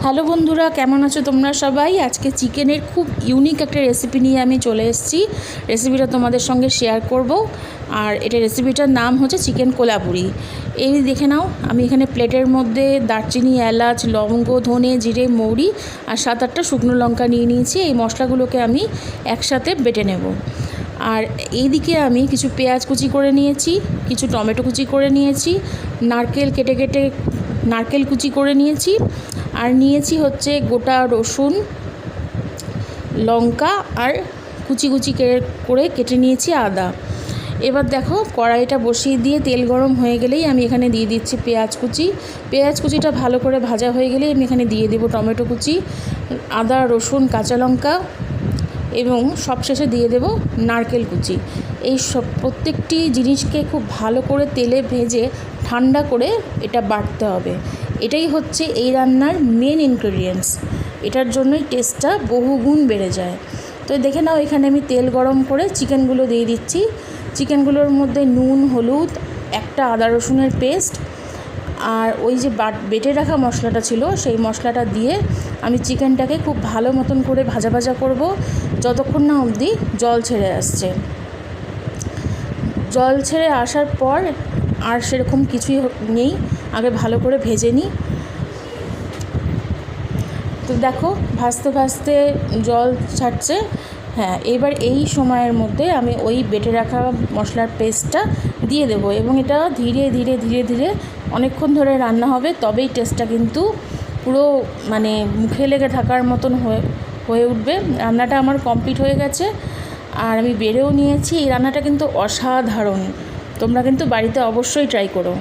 Hello বন্ধুরা, কেমন আছো তোমরা সবাই? আজকে চিকেনের খুব ইউনিক একটা রেসিপি নিয়ে আমি চলে এসেছি। রেসিপিটা তোমাদের সঙ্গে শেয়ার করব। আর এটা রেসিপিটার নাম হচ্ছে চিকেন কোলাপুরি। এই দেখে নাও, আমি এখানে প্লেটের মধ্যে দারচিনি, এলাচ, লবঙ্গ, ধনে, জিরে, মৌরি আর 7-8টা শুকনো লঙ্কা নিয়ে নিয়েছি। এই মশলাগুলোকে আমি একসাথে বেটে নেব। আর এইদিকে আমি কিছু পেঁয়াজ কুচি করে নিয়েছি, কিছু টমেটো কুচি করে নিয়েছি, নারকেল কেটে নারকেল কুচি করে নিয়েছি, আর নিয়েছি হচ্ছে গোটা রসুন, লঙ্কা আর কুচি করে কেটে নিয়েছি আদা। এবার দেখো, কড়াইটা বসিয়ে দিয়ে তেল গরম হয়ে গেলেই আমি এখানে দিয়ে দিচ্ছি পেঁয়াজ কুচিটা ভালো করে ভাজা হয়ে গেলেই আমি এখানে দিয়ে দেবো টমেটো কুচি, আদা, রসুন, কাঁচা লঙ্কা এবং সবশেষে দিয়ে দেব নারকেল কুচি। এই সব প্রত্যেকটি জিনিসকে খুব ভালো করে তেলে ভেজে ঠান্ডা করে এটা বাটতে হবে। এটাই হচ্ছে এই রান্নার মেন ইনগ্রেডিয়েন্টস। এটার জন্যই টেস্টটা বহুগুণ বেড়ে যায়। তো দেখে নাও, এখানে আমি তেল গরম করে চিকেনগুলো দিয়ে দিচ্ছি। চিকেনগুলোর মধ্যে নুন, হলুদ, একটা আদা রসুনের পেস্ট আর ওই যে বেটে রাখা মশলাটা ছিল সেই মশলাটা দিয়ে আমি চিকেনটাকে খুব ভালো মতন করে ভাজা করব যতক্ষণ না অবধি জল ছেড়ে আসছে। জল ছেড়ে আসার পর আর সেরকম কিছুই নেই, আগে ভালো করে ভেজে নিই। তো দেখো, ভাজতে জল ছাড়ছে। হ্যাঁ, এবার এই সময়ের মধ্যে আমি ওই বেটে রাখা মশলার পেস্টটা দিয়ে দেবো এবং এটা ধীরে ধীরে অনেকক্ষণ ধরে রান্না হবে, তবেই টেস্টটা কিন্তু পুরো মুখে লেগে থাকার মতন হয়ে উঠবে। রান্নাটা আমার কমপ্লিট হয়ে গেছে আর আমি বেড়েও নিয়েছি। এই রান্নাটা কিন্তু অসাধারণ, তোমরা কিন্তু বাড়িতে অবশ্যই ট্রাই করো।